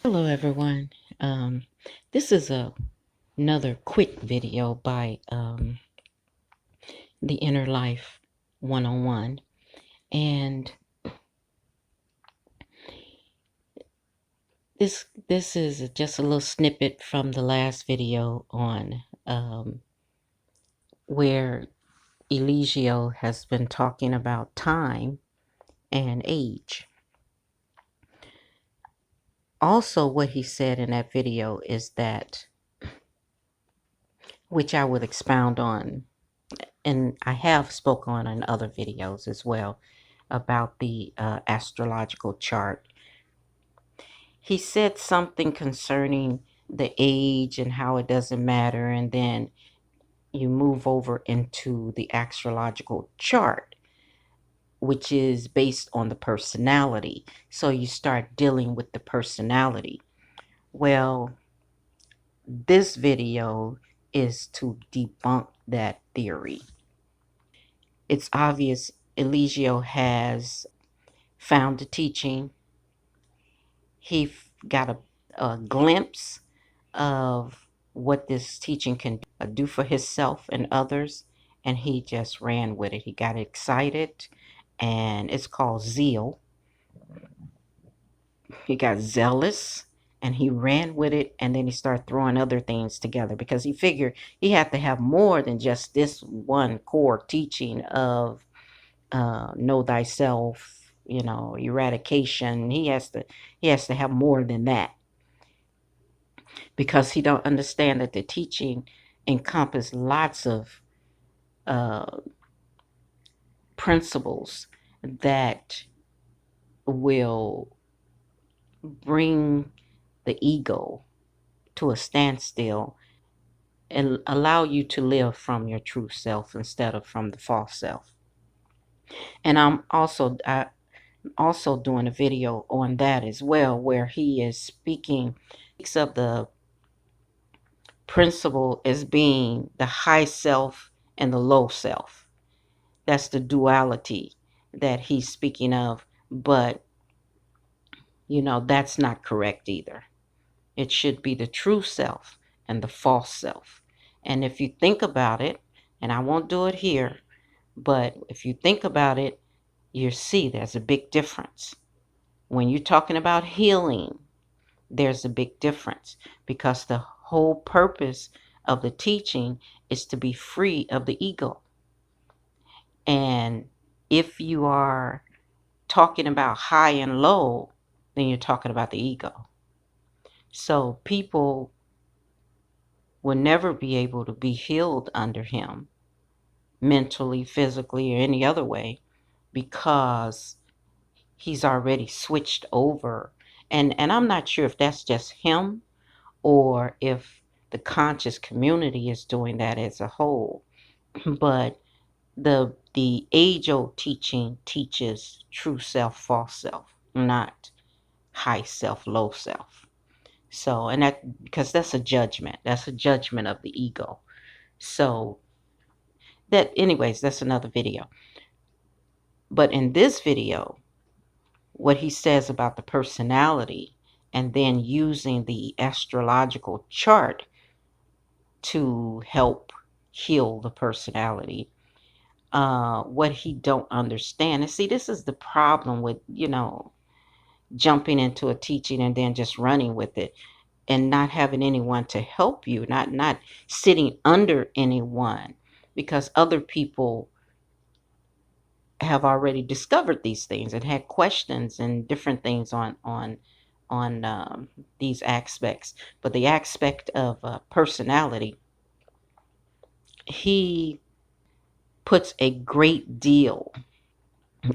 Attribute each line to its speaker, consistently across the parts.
Speaker 1: Hello, everyone. This is another quick video by the Inner Life 101, and this is just a little snippet from the last video on where Eligio has been talking about time and age. Also, what he said in that video is that, which I would expound on, and I have spoken on in other videos as well, about the astrological chart. He said something concerning the age and how it doesn't matter, and then you move over into the astrological chart, which is based on the personality. So you start dealing with the personality. Well, this video is to debunk that theory. It's obvious Eligio has found the teaching. He got a glimpse of what this teaching can do for himself and others, and he just ran with it. He got excited, and it's called zeal. He got zealous, and he ran with it, and then he started throwing other things together because he figured he had to have more than just this one core teaching of know thyself, eradication. He has to have more than that, because he don't understand that the teaching encompass lots of uh, principles that will bring the ego to a standstill and allow you to live from your true self instead of from the false self. And I'm also doing a video on that as well, where he is speaking of the principle as being the high self and the low self. That's the duality that he's speaking of. But, that's not correct either. It should be the true self and the false self. And if you think about it, and I won't do it here, but if you think about it, you see there's a big difference. When you're talking about healing, there's a big difference, because the whole purpose of the teaching is to be free of the ego. And if you are talking about high and low, then you're talking about the ego. So people will never be able to be healed under him, mentally, physically, or any other way, because he's already switched over. And I'm not sure if that's just him or if the conscious community is doing that as a whole. But the age-old teaching teaches true self, false self, not high self, low self. So, and that, because that's a judgment. That's a judgment of the ego. So anyways, that's another video. But in this video, what he says about the personality, and then using the astrological chart to help heal the personality, what he don't understand. And see, this is the problem with, jumping into a teaching and then just running with it, and not having anyone to help you, not sitting under anyone, because other people have already discovered these things and had questions and different things on these aspects. But the aspect of personality, he puts a great deal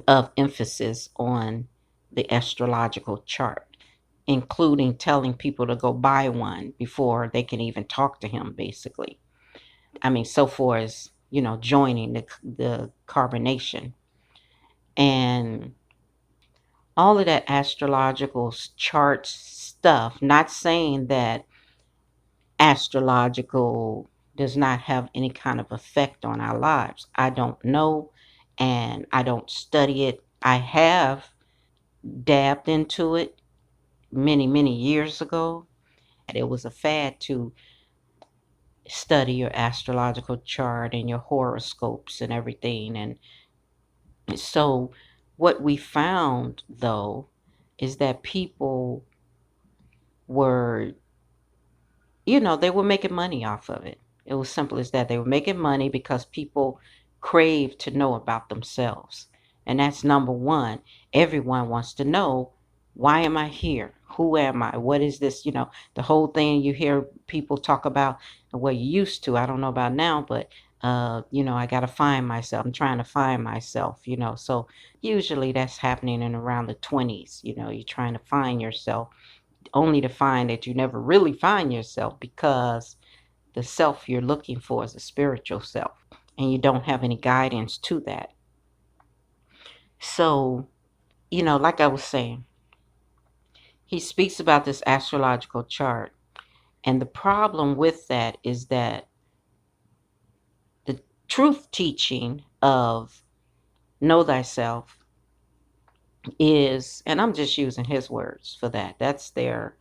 Speaker 1: of emphasis on the astrological chart, including telling people to go buy one before they can even talk to him, basically. I mean, so far as, joining the carbonation. And all of that astrological chart stuff, not saying that astrological does not have any kind of effect on our lives. I don't know, and I don't study it. I have dabbed into it, many, many years ago. It was a fad to study your astrological chart and your horoscopes and everything. And so, what we found though is that people were, they were making money off of it. It was simple as that. They were making money because people crave to know about themselves. And that's number one. Everyone wants to know, why am I here? Who am I? What is this? The whole thing you hear people talk about, well, you used to, I don't know about now, but, I got to find myself. I'm trying to find myself, So usually that's happening in around the 20s. You're trying to find yourself, only to find that you never really find yourself, because the self you're looking for is a spiritual self, and you don't have any guidance to that. So, like I was saying, he speaks about this astrological chart. And the problem with that is that the truth teaching of know thyself is, and I'm just using his words for that, that's their,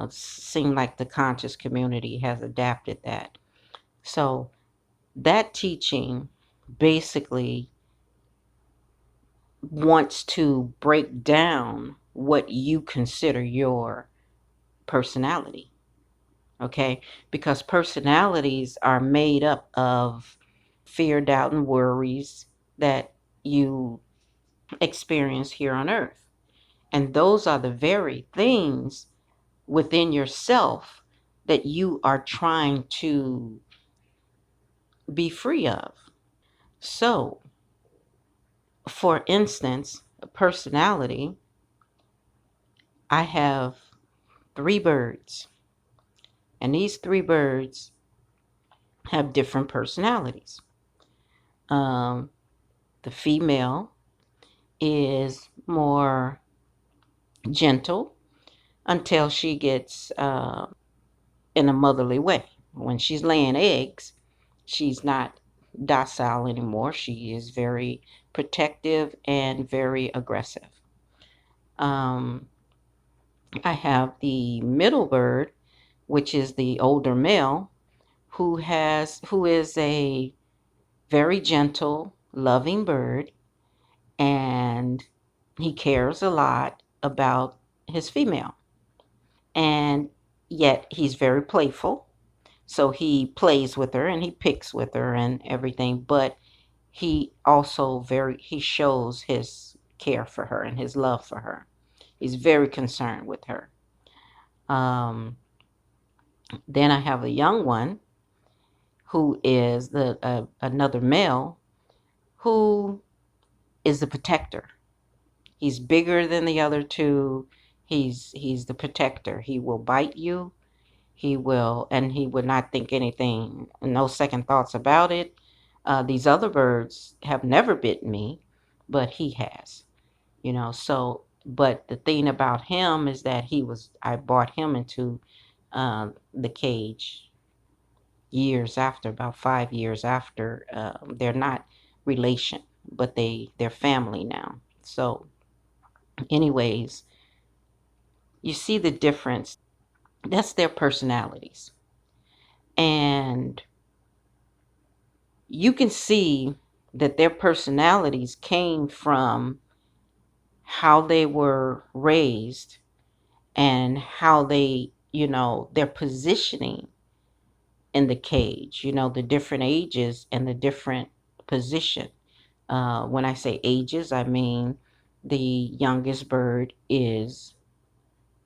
Speaker 1: seem like the conscious community has adapted that. So that teaching basically wants to break down what you consider your personality. Okay? Because personalities are made up of fear, doubt, and worries that you experience here on earth. And those are the very things within yourself that you are trying to be free of. So, for instance, a personality, I have 3 birds, and these 3 birds have different personalities. The female is more gentle until she gets in a motherly way. When she's laying eggs, she's not docile anymore. She is very protective and very aggressive. I have the middle bird, which is the older male, who is a very gentle, loving bird, and he cares a lot about his female. And yet he's very playful. So he plays with her and he picks with her and everything, but he shows his care for her and his love for her. He's very concerned with her. Then I have a young one who is another male, who is the protector. He's bigger than the other two. He's the protector. He will bite you. And he would not think anything, no second thoughts about it. These other birds have never bitten me, but he has, So, but the thing about him is that I brought him into the cage years after, about 5 years after. They're not relation, but they're family now. So, anyways, you see the difference. That's their personalities. And you can see that their personalities came from how they were raised and how their positioning in the cage, the different ages and the different position. When I say ages, I mean the youngest bird is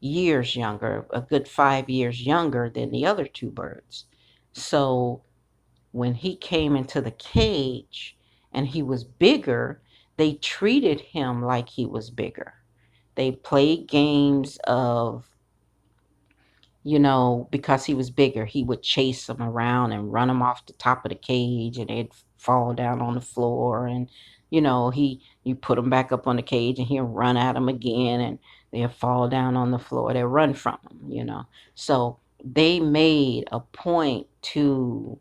Speaker 1: years younger, a good 5 years younger than the other 2 birds. So when he came into the cage and he was bigger, they treated him like he was bigger. They played games of, because he was bigger, he would chase them around and run them off the top of the cage, and they'd fall down on the floor. And, you put them back up on the cage and he'll run at them again, and they'll fall down on the floor. They'll run from him. So they made a point to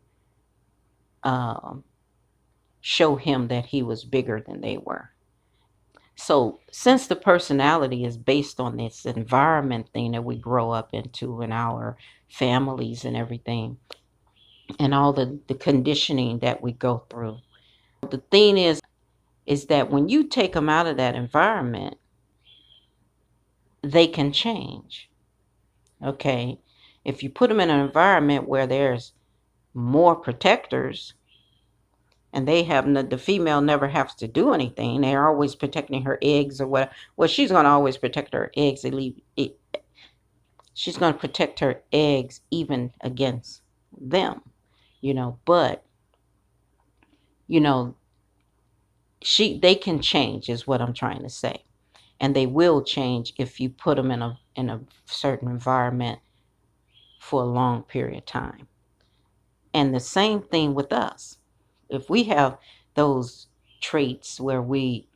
Speaker 1: show him that he was bigger than they were. So since the personality is based on this environment thing that we grow up into in our families and everything, and all the conditioning that we go through, the thing is that when you take them out of that environment, they can change. Okay, if you put them in an environment where there's more protectors, and they have the female never has to do anything. They're always protecting her eggs or what. Well, she's going to always protect her eggs. She's going to protect her eggs even against them, But you know, they can change, is what I'm trying to say, and they will change if you put them in a certain environment for a long period of time. And the same thing with us. If we have those traits where we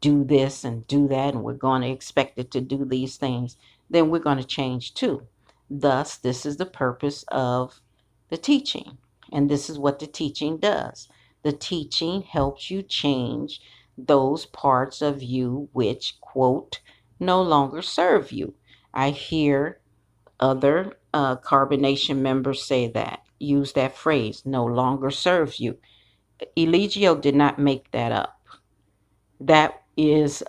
Speaker 1: do this and do that, and we're going to expect it to do these things, then we're going to change too. Thus, this is the purpose of the teaching. And this is what the teaching does. The teaching helps you change those parts of you which, quote, no longer serve you. I hear other carbonation members say that, use that phrase, no longer serves you. Eligio did not make that up. That is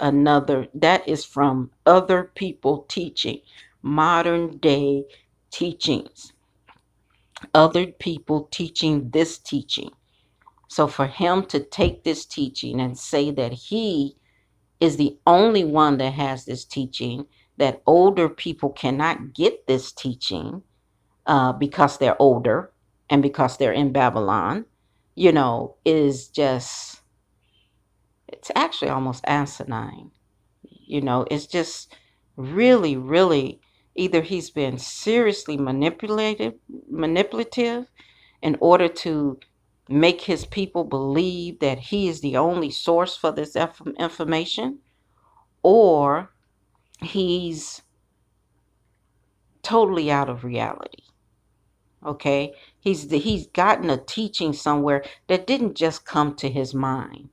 Speaker 1: from other people teaching, modern day teachings, other people teaching this teaching. So for him to take this teaching and say that he is the only one that has this teaching, that older people cannot get this teaching because they're older and because they're in Babylon, is just, it's actually almost asinine. It's just really, really, either he's been seriously manipulative in order to make his people believe that he is the only source for this information, or he's totally out of reality. Okay, he's gotten a teaching somewhere that didn't just come to his mind.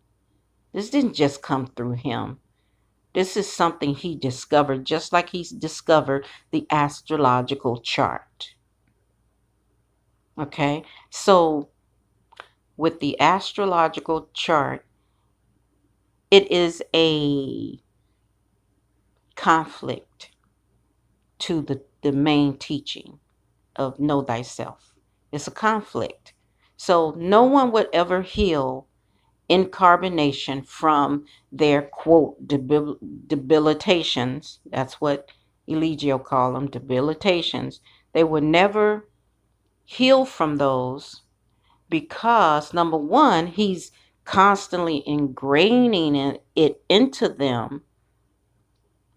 Speaker 1: This didn't just come through him. This is something he discovered, just like he's discovered the astrological chart. Okay, so with the astrological chart, it is a conflict to the main teaching of Know Thyself. It's a conflict. So no one would ever heal incarbonation from their, quote, debilitations. That's what Eligio call them, debilitations. They would never heal from those because, number one, he's constantly ingraining it into them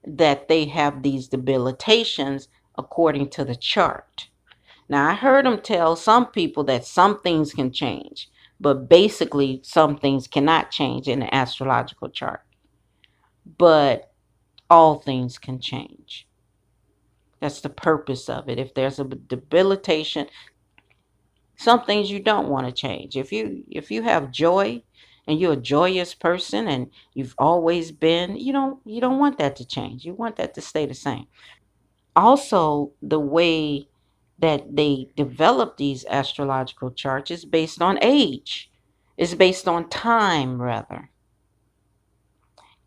Speaker 1: that they have these debilitations according to the chart. Now, I heard him tell some people that some things can change, but basically some things cannot change in the astrological chart. But all things can change. That's the purpose of it. If there's a debilitation, some things you don't want to change. If you have joy and you're a joyous person and you've always been, you don't want that to change. You want that to stay the same. Also, the way that they develop these astrological charts is based on age. It's based on time, rather.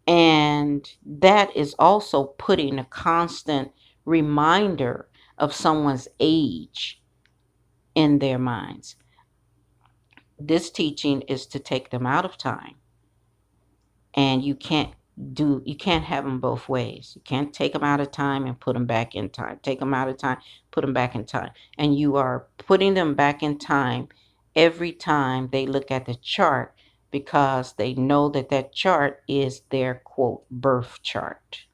Speaker 1: And that is also putting a constant reminder of someone's age in their minds. This teaching is to take them out of time. And you can't have them both ways. You can't take them out of time and put them back in time. Take them out of time, put them back in time. And you are putting them back in time every time they look at the chart, because they know that that chart is their, quote, birth chart.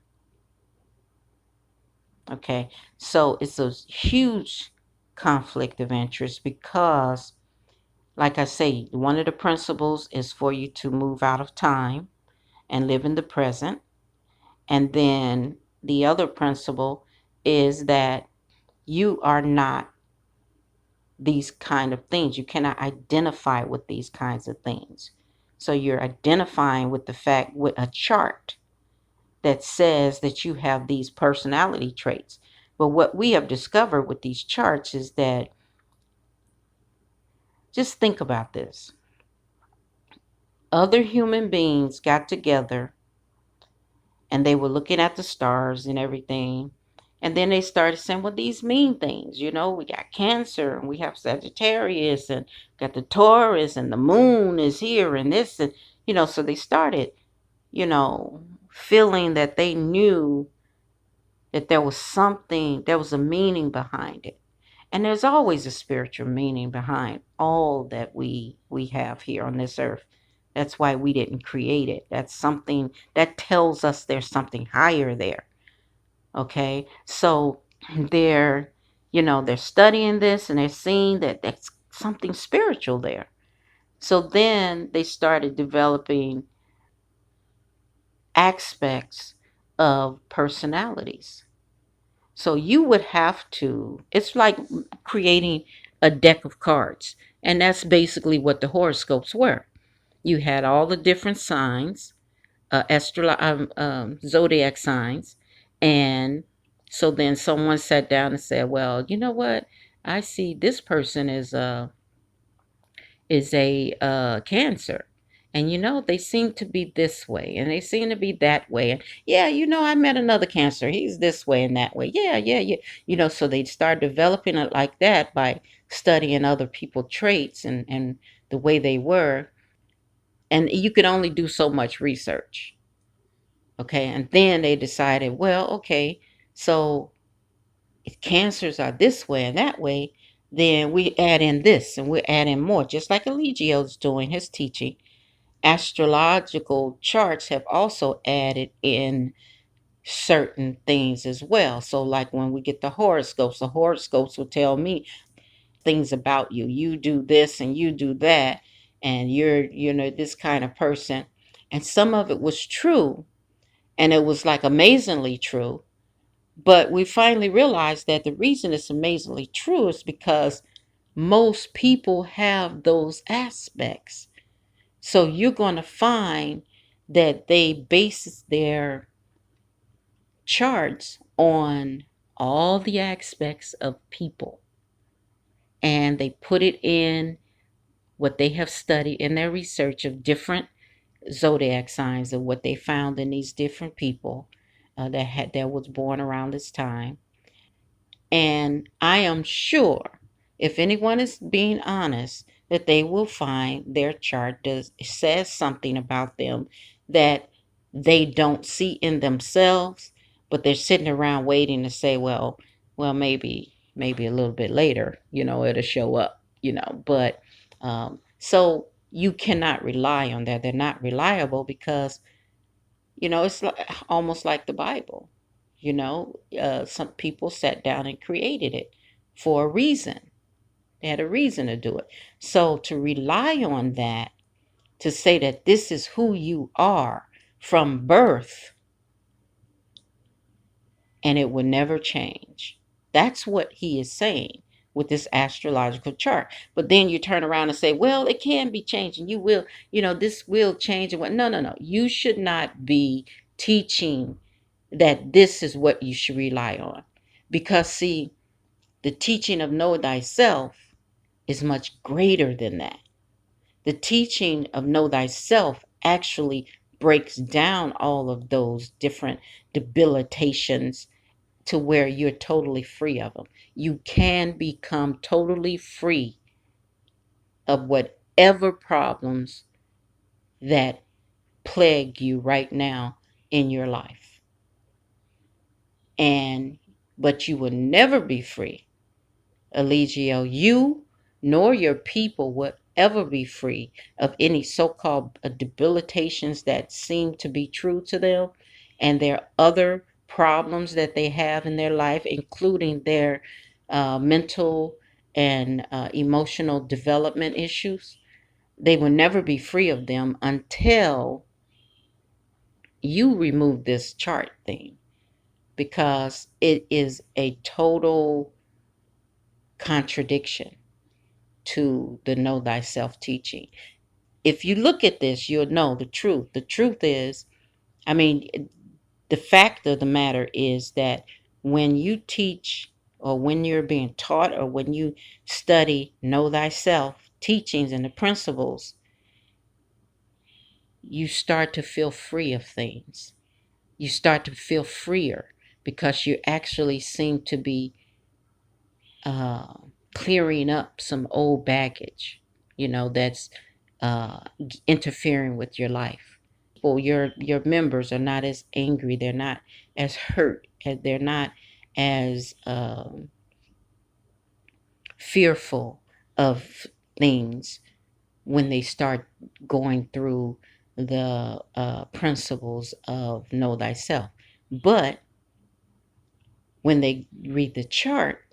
Speaker 1: Okay, so it's a huge conflict of interest because, like I say, one of the principles is for you to move out of time and live in the present. And then the other principle is that you are not these kind of things. You cannot identify with these kinds of things. So you're identifying with the fact, with a chart. that says that you have these personality traits. But what we have discovered with these charts is that, just think about this. Other human beings got together and they were looking at the stars and everything. And then they started saying, well, these mean things. We got Cancer and we have Sagittarius and got the Taurus and the moon is here and this. And, so they started, feeling that they knew that there was something, there was a meaning behind it. And there's always a spiritual meaning behind all that we have here on this earth. That's why we didn't create it. That's something that tells us there's something higher there. Okay? So they're studying this and they're seeing that that's something spiritual there. So then they started developing aspects of personalities. So you would have to, it's like creating a deck of cards. And that's basically what the horoscopes were. You had all the different signs, zodiac signs. And so then someone sat down and said, well, you know what? I see this person is a Cancer. And they seem to be this way and they seem to be that way. And yeah, I met another Cancer. He's this way and that way. Yeah, yeah, yeah. So they'd start developing it like that by studying other people's traits and the way they were. And you could only do so much research. Okay. And then they decided, well, okay, so if Cancers are this way and that way, then we add in this and we add in more, just like Eligio's doing his teaching. Astrological charts have also added in certain things as well. So like when we get the horoscopes will tell me things about you. You do this and you do that, and you're this kind of person. And some of it was true, and it was like amazingly true. But we finally realized that the reason it's amazingly true is because most people have those aspects. So you're going to find that they base their charts on all the aspects of people, and they put it in what they have studied in their research of different zodiac signs of what they found in these different people that was born around this time. And I am sure, if anyone is being honest, that they will find their chart says something about them that they don't see in themselves, but they're sitting around waiting to say, well, maybe a little bit later, it'll show up, But so you cannot rely on that. They're not reliable because it's almost like the Bible. Some people sat down and created it for a reason. They had a reason to do it. So to rely on that, to say that this is who you are from birth and it will never change. That's what he is saying with this astrological chart. But then you turn around and say, well, it can be changed and you will, this will change. And what? No, no, no. You should not be teaching that this is what you should rely on. Because, see, the teaching of know thyself is much greater than that. The teaching of know thyself actually breaks down all of those different debilitations to where you're totally free of them. You can become totally free of whatever problems that plague you right now in your life. But you will never be free, Eligio. You nor your people will ever be free of any so-called debilitations that seem to be true to them, and their other problems that they have in their life, including their mental and emotional development issues. They will never be free of them until you remove this chart thing, because it is a total contradiction to the know thyself teaching. If you look at this, you'll know the truth. The truth is, I mean, the fact of the matter is that when you teach, or when you're being taught, or when you study know thyself teachings and the principles, you start to feel free of things. You start to feel freer because you actually seem to be uh, clearing up some old baggage, that's uh, interfering with your life. Your members are not as angry. They're not as hurt. They're not as fearful of things when they start going through the principles of know thyself. But when they read the chart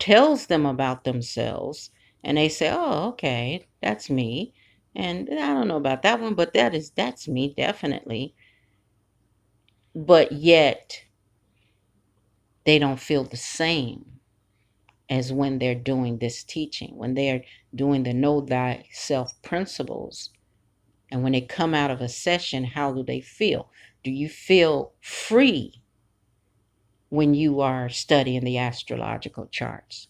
Speaker 1: tells them about themselves, and they say, "Oh, okay, that's me." And I don't know about that one, but that's me definitely. But yet they don't feel the same as when they're doing this teaching, when they're doing the know thyself principles. And when they come out of a session, how do they feel? Do you feel free when you are studying the astrological charts?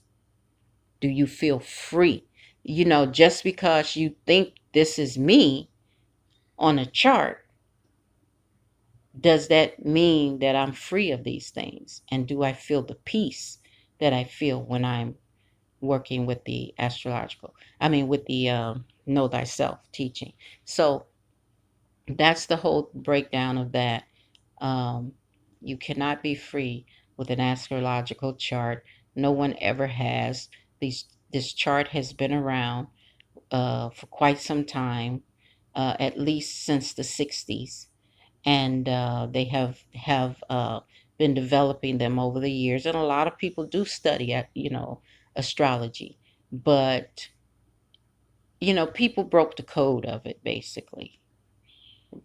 Speaker 1: Do you feel free? Just because you think this is me on a chart, does that mean that I'm free of these things? And do I feel the peace that I feel when I'm working with the with the know thyself teaching? So that's the whole breakdown of that. Um, you cannot be free with an astrological chart. No one ever has. This chart has been around for quite some time, at least since the 60s, and they have been developing them over the years. And a lot of people do study astrology, but people broke the code of it basically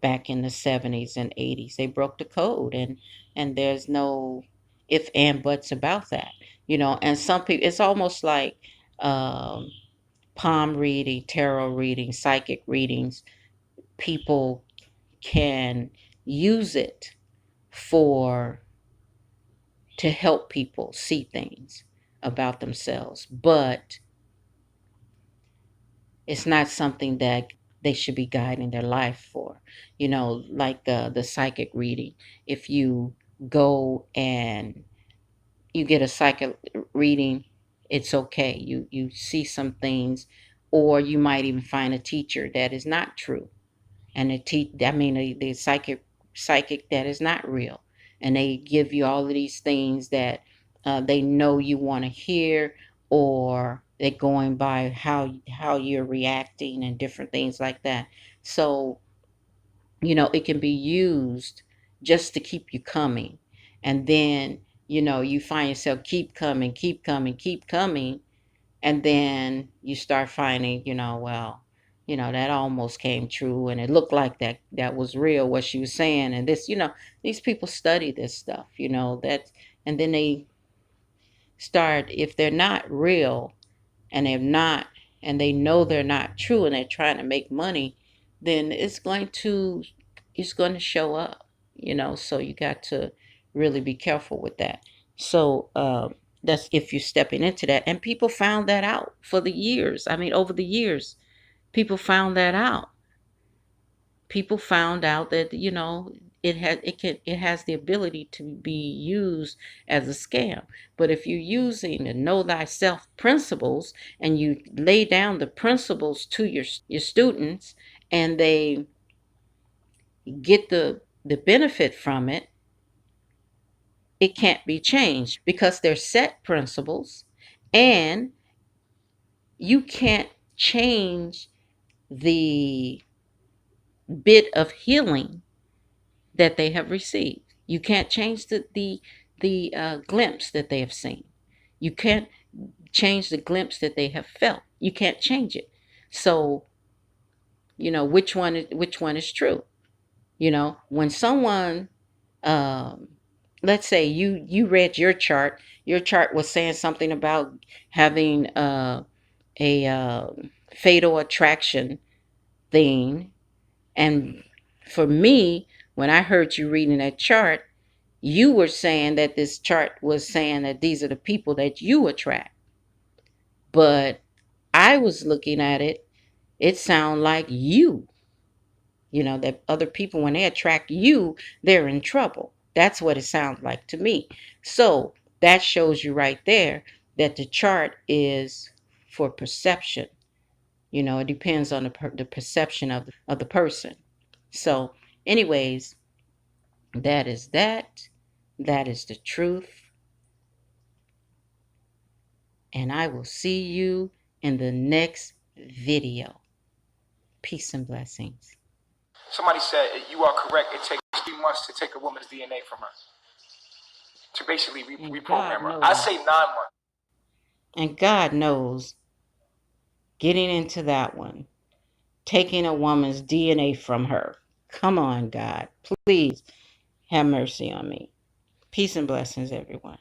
Speaker 1: back in the 70s and 80s. They broke the code, and there's no if and buts about that. And some people, it's almost like um, palm reading, tarot reading, psychic readings. People can use it for to help people see things about themselves, but it's not something that they should be guiding their life for. Like the psychic reading. If you go and you get a psychic reading, it's okay. You see some things, or you might even find a teacher that is not true, and the psychic that is not real, and they give you all of these things that they know you want to hear, or they're going by how you're reacting and different things like that. So it can be used just to keep you coming, and then you find yourself keep coming, keep coming, and then you start finding, well, that almost came true, and it looked like that was real what she was saying. And this, these people study this stuff, that, and then they start, if they're not real, and they're not, and they know they're not true, and they're trying to make money, then it's going to show up. So you got to really be careful with that. So that's if you're stepping into that. And people found that out for the years. Over the years, people found that out. People found out that it has the ability to be used as a scam. But if you're using the know thyself principles, and you lay down the principles to your students, and they get the benefit from it, it can't be changed because they're set principles, and you can't change the bit of healing that they have received. You can't change the glimpse that they have seen. You can't change the glimpse that they have felt. You can't change it. So which one is true. When someone, um, let's say you read your chart. Your chart was saying something about having a fatal attraction thing, and for me, when I heard you reading that chart, you were saying that this chart was saying that these are the people that you attract. But I was looking at it, it sounds like that other people, when they attract you, they're in trouble. That's what it sounds like to me. So that shows you right there that the chart is for perception. It depends on the perception of the person. So, anyways, that is that. That is the truth. And I will see you in the next video. Peace and blessings.
Speaker 2: Somebody said, you are correct. It takes 3 months to take a woman's DNA from her, to basically reprogram her. I say 9 months.
Speaker 1: And God knows, getting into that one, taking a woman's DNA from her. Come on, God. Please have mercy on me. Peace and blessings, everyone.